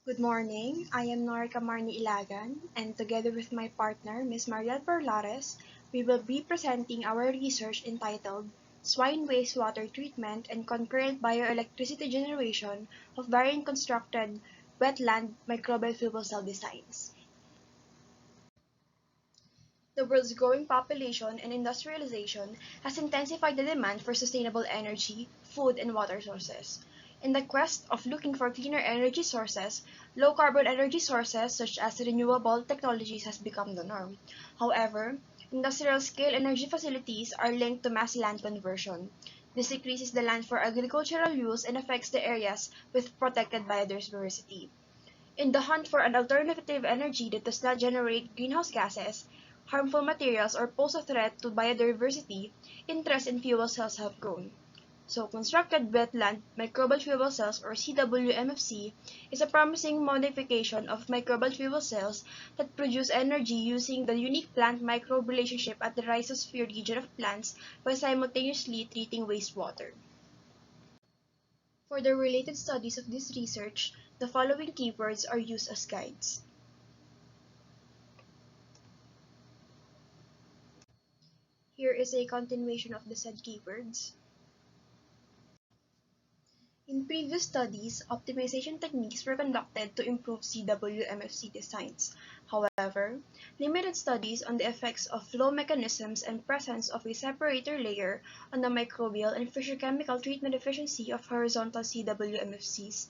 Good morning. I am Norika Marni Ilagan, and together with my partner, Ms. Marielle Porlares, we will be presenting our research entitled Swine Wastewater Treatment and Concurrent Bioelectricity Generation of Varying Constructed Wetland Microbial Fuel Cell Designs. The world's growing population and industrialization has intensified the demand for sustainable energy, food, and water sources. In the quest of looking for cleaner energy sources, low-carbon energy sources such as renewable technologies has become the norm. However, industrial-scale energy facilities are linked to mass land conversion. This decreases the land for agricultural use and affects the areas with protected biodiversity. In the hunt for an alternative energy that does not generate greenhouse gases, harmful materials, or pose a threat to biodiversity, interest in fuel cells have grown. So, constructed wetland microbial fuel cells, or CWMFC, is a promising modification of microbial fuel cells that produce energy using the unique plant-microbe relationship at the rhizosphere region of plants by simultaneously treating wastewater. For the related studies of this research, the following keywords are used as guides. Here is a continuation of the said keywords. In previous studies, optimization techniques were conducted to improve CWMFC designs. However, limited studies on the effects of flow mechanisms and presence of a separator layer on the microbial and physiochemical treatment efficiency of horizontal CWMFCs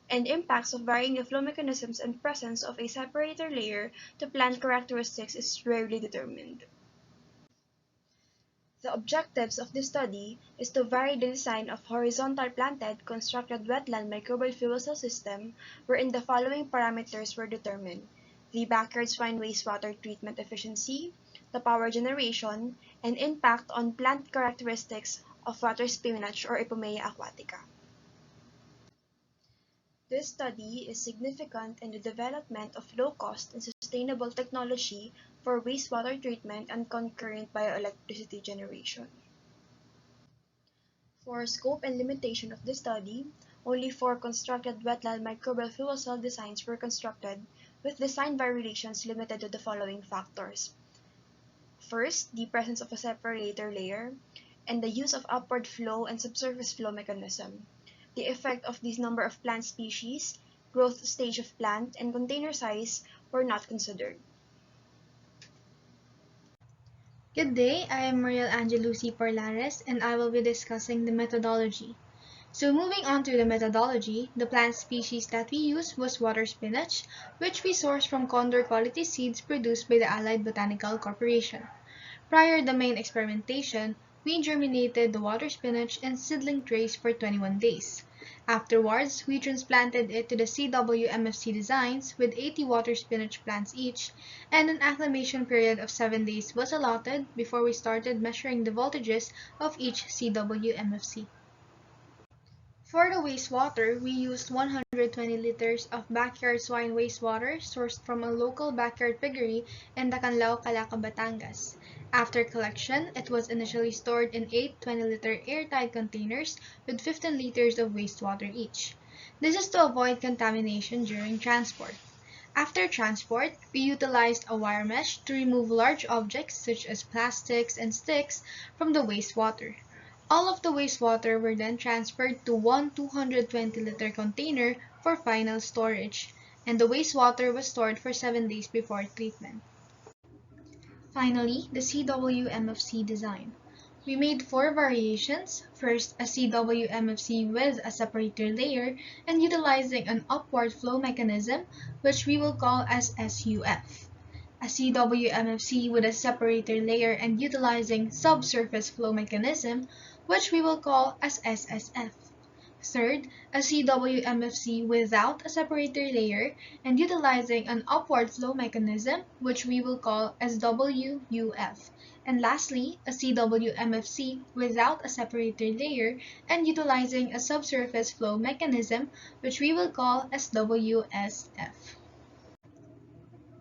and impacts of varying the flow mechanisms and presence of a separator layer to plant characteristics is rarely determined. The objectives of this study is to vary the design of horizontal planted constructed wetland microbial fuel cell system wherein the following parameters were determined: the backyard swine wastewater treatment efficiency, the power generation, and impact on plant characteristics of water spinach or Ipomea aquatica. This study is significant in the development of low-cost and sustainable technology for wastewater treatment and concurrent bioelectricity generation. For scope and limitation of this study, only 4 constructed wetland microbial fuel cell designs were constructed, with design variations limited to the following factors. First, the presence of a separator layer, and the use of upward flow and subsurface flow mechanism. The effect of this number of plant species, growth stage of plant, and container size were not considered. Good day, I am Marielle Angelu Porlares, and I will be discussing the methodology. So moving on to the methodology, the plant species that we used was water spinach, which we sourced from condor quality seeds produced by the Allied Botanical Corporation. Prior to the main experimentation, we germinated the water spinach in seedling trays for 21 days. Afterwards, we transplanted it to the CWMFC designs with 80 water spinach plants each, and an acclimation period of 7 days was allotted before we started measuring the voltages of each CWMFC. For the wastewater, we used 120 liters of backyard swine wastewater sourced from a local backyard piggery in Dacanlao, Calaca, Batangas. After collection, it was initially stored in 8 20-liter airtight containers with 15 liters of wastewater each. This is to avoid contamination during transport. After transport, we utilized a wire mesh to remove large objects such as plastics and sticks from the wastewater. All of the wastewater were then transferred to one 220-liter container for final storage, and the wastewater was stored for 7 days before treatment. Finally, the CWMFC design. We made 4 variations. First, a CWMFC with a separator layer and utilizing an upward flow mechanism, which we will call as SUF. A CWMFC with a separator layer and utilizing subsurface flow mechanism, which we will call as SSF. Third, a CWMFC without a separator layer and utilizing an upward flow mechanism, which we will call as WUF. And lastly, a CWMFC without a separator layer and utilizing a subsurface flow mechanism, which we will call as WSF.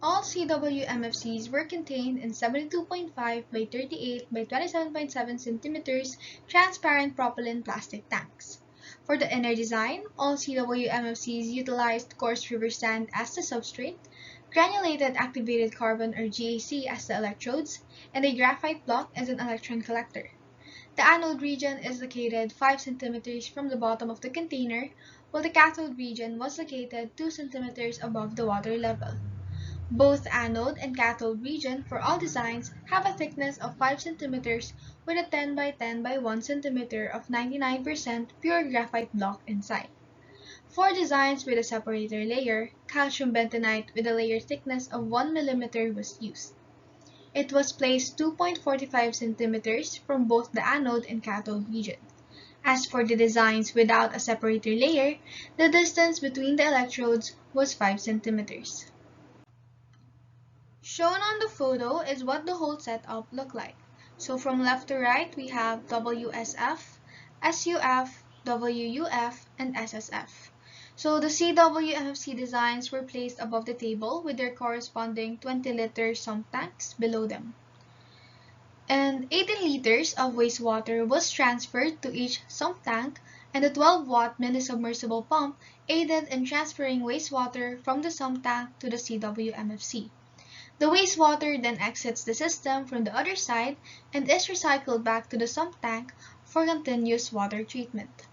All CWMFCs were contained in 72.5 by 38 by 27.7 centimeters transparent propylene plastic tanks. For the inner design, all CWMFCs utilized coarse river sand as the substrate, granulated activated carbon or GAC as the electrodes, and a graphite block as an electron collector. The anode region is located 5 cm from the bottom of the container, while the cathode region was located 2 cm above the water level. Both anode and cathode region for all designs have a thickness of 5 cm with a 10 by 10 by 1 cm of 99% pure graphite block inside. For designs with a separator layer, calcium bentonite with a layer thickness of 1 mm was used. It was placed 2.45 cm from both the anode and cathode region. As for the designs without a separator layer, the distance between the electrodes was 5 cm. Shown on the photo is what the whole setup looked like. So from left to right, we have WSF, SUF, WUF, and SSF. So the CWMFC designs were placed above the table with their corresponding 20-liter sump tanks below them. And 18 liters of wastewater was transferred to each sump tank, and the 12-watt mini-submersible pump aided in transferring wastewater from the sump tank to the CWMFC. The wastewater then exits the system from the other side and is recycled back to the sump tank for continuous water treatment.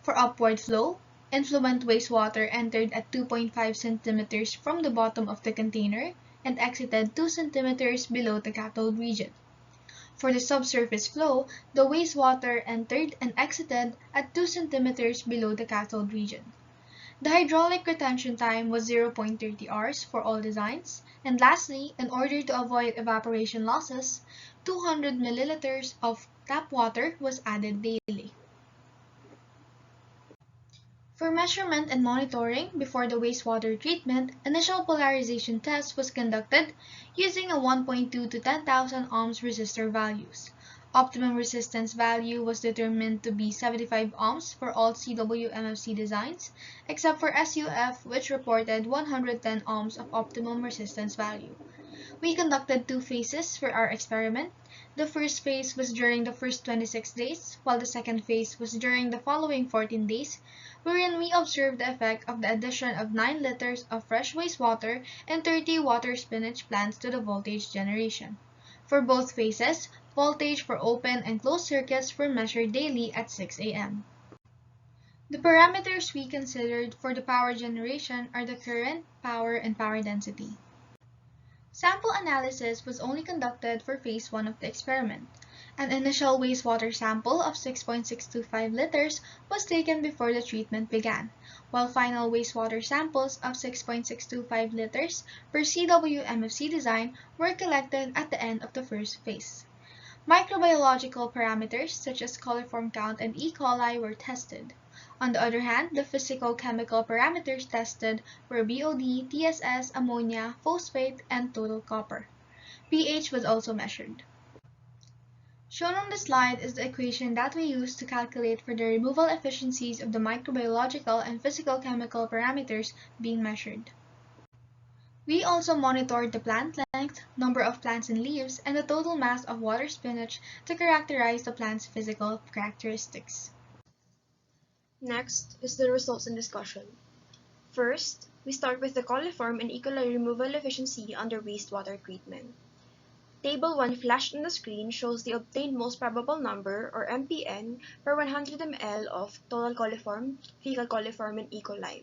For upward flow, influent wastewater entered at 2.5 cm from the bottom of the container and exited 2 cm below the cathode region. For the subsurface flow, the wastewater entered and exited at 2 cm below the cathode region. The hydraulic retention time was 0.30 hours for all designs, and lastly, in order to avoid evaporation losses, 200 milliliters of tap water was added daily. For measurement and monitoring before the wastewater treatment, initial polarization test was conducted using a 1.2 to 10,000 ohms resistor values. Optimum resistance value was determined to be 75 ohms for all CWMFC designs, except for SUF, which reported 110 ohms of optimum resistance value. We conducted 2 phases for our experiment. The first phase was during the first 26 days, while the second phase was during the following 14 days, wherein we observed the effect of the addition of 9 liters of fresh wastewater and 30 water spinach plants to the voltage generation. For both phases, voltage for open and closed circuits were measured daily at 6 a.m. The parameters we considered for the power generation are the current, power, and power density. Sample analysis was only conducted for phase 1 of the experiment. An initial wastewater sample of 6.625 liters was taken before the treatment began, while final wastewater samples of 6.625 liters per CWMFC design were collected at the end of the first phase. Microbiological parameters such as coliform count and E. coli were tested. On the other hand, the physico-chemical parameters tested were BOD, TSS, ammonia, phosphate, and total copper. pH was also measured. Shown on the slide is the equation that we used to calculate for the removal efficiencies of the microbiological and physico-chemical parameters being measured. We also monitored the plant length, number of plants and leaves, and the total mass of water spinach to characterize the plant's physical characteristics. Next is the results and discussion. First, we start with the coliform and E. coli removal efficiency under wastewater treatment. Table 1 flashed on the screen shows the obtained most probable number, or MPN, per 100 ml of total coliform, fecal coliform, and E. coli.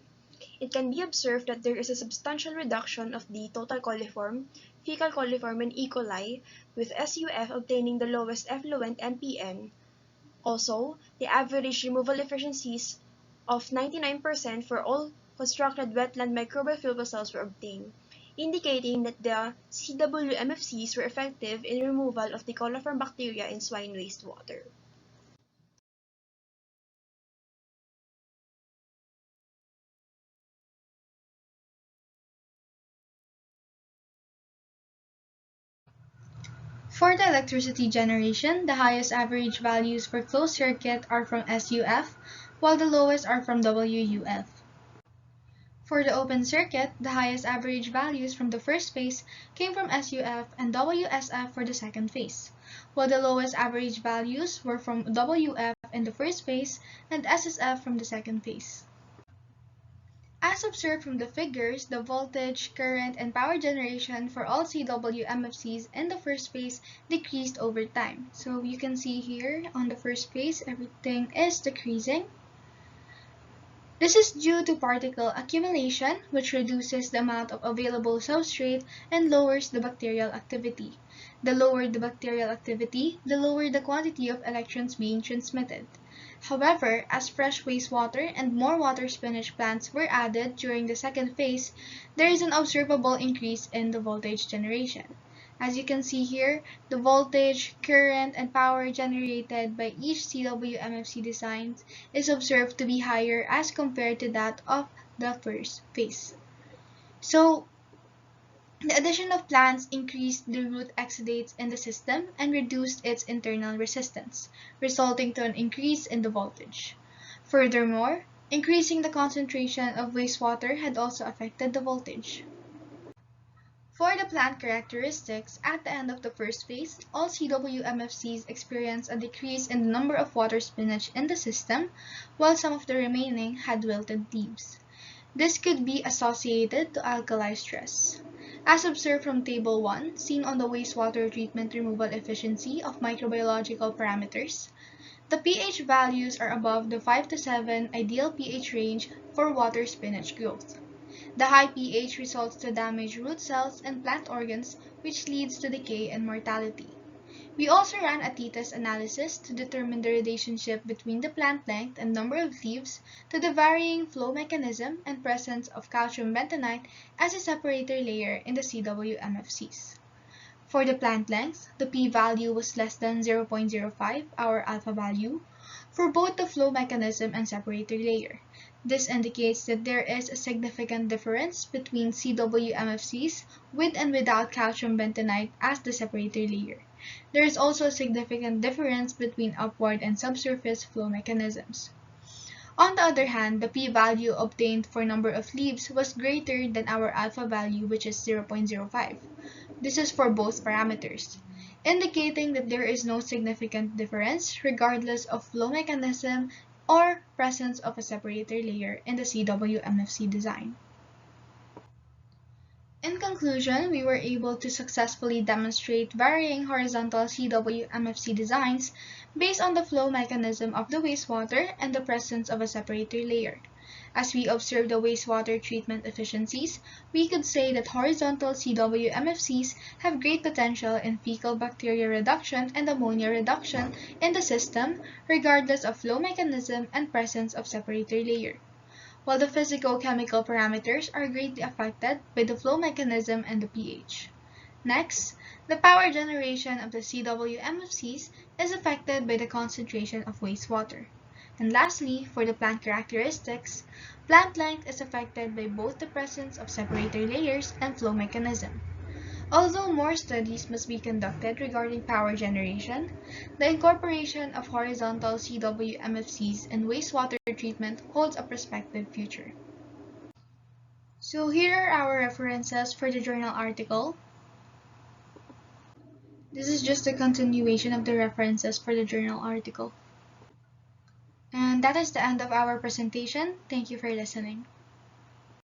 It can be observed that there is a substantial reduction of the total coliform, fecal coliform, and E. coli, with SUF obtaining the lowest effluent MPN. Also, the average removal efficiencies of 99% for all constructed wetland microbial fuel cells were obtained, indicating that the CWMFCs were effective in removal of the coliform bacteria in swine wastewater. For the electricity generation, the highest average values for closed circuit are from SUF, while the lowest are from WUF. For the open circuit, the highest average values from the first phase came from SUF and WSF for the second phase, while the lowest average values were from WF in the first phase and SSF from the second phase. As observed from the figures, the voltage, current, and power generation for all CWMFCs in the first phase decreased over time. So you can see here on the first phase, everything is decreasing. This is due to particle accumulation, which reduces the amount of available substrate and lowers the bacterial activity. The lower the bacterial activity, the lower the quantity of electrons being transmitted. However, as fresh wastewater and more water spinach plants were added during the second phase, there is an observable increase in the voltage generation. As you can see here, the voltage, current, and power generated by each CWMFC design is observed to be higher as compared to that of the first phase. So, the addition of plants increased the root exudates in the system and reduced its internal resistance, resulting to an increase in the voltage. Furthermore, increasing the concentration of wastewater had also affected the voltage. For the plant characteristics, at the end of the first phase, all CWMFCs experienced a decrease in the number of water spinach in the system, while some of the remaining had wilted leaves. This could be associated to alkali stress. As observed from Table 1, seen on the wastewater treatment removal efficiency of microbiological parameters, the pH values are above the 5 to 7 ideal pH range for water spinach growth. The high pH results to damaged root cells and plant organs, which leads to decay and mortality. We also ran a Thesis analysis to determine the relationship between the plant length and number of leaves to the varying flow mechanism and presence of calcium bentonite as a separator layer in the CWMFCs. For the plant length, the p-value was less than 0.05, our alpha value, for both the flow mechanism and separator layer. This indicates that there is a significant difference between CWMFCs with and without calcium bentonite as the separator layer. There is also a significant difference between upward and subsurface flow mechanisms. On the other hand, the p-value obtained for number of leaves was greater than our alpha value, which is 0.05. This is for both parameters, indicating that there is no significant difference regardless of flow mechanism or presence of a separator layer in the CWMFC design. In conclusion, we were able to successfully demonstrate varying horizontal CWMFC designs based on the flow mechanism of the wastewater and the presence of a separator layer. As we observed the wastewater treatment efficiencies, we could say that horizontal CWMFCs have great potential in fecal bacteria reduction and ammonia reduction in the system, regardless of flow mechanism and presence of separator layer, while the physico-chemical parameters are greatly affected by the flow mechanism and the pH. Next, the power generation of the CWMFCs is affected by the concentration of wastewater. And lastly, for the plant characteristics, plant length is affected by both the presence of separator layers and flow mechanism. Although more studies must be conducted regarding power generation, the incorporation of horizontal CWMFCs in wastewater treatment holds a prospective future. So here are our references for the journal article. This is just a continuation of the references for the journal article. And that is the end of our presentation. Thank you for listening.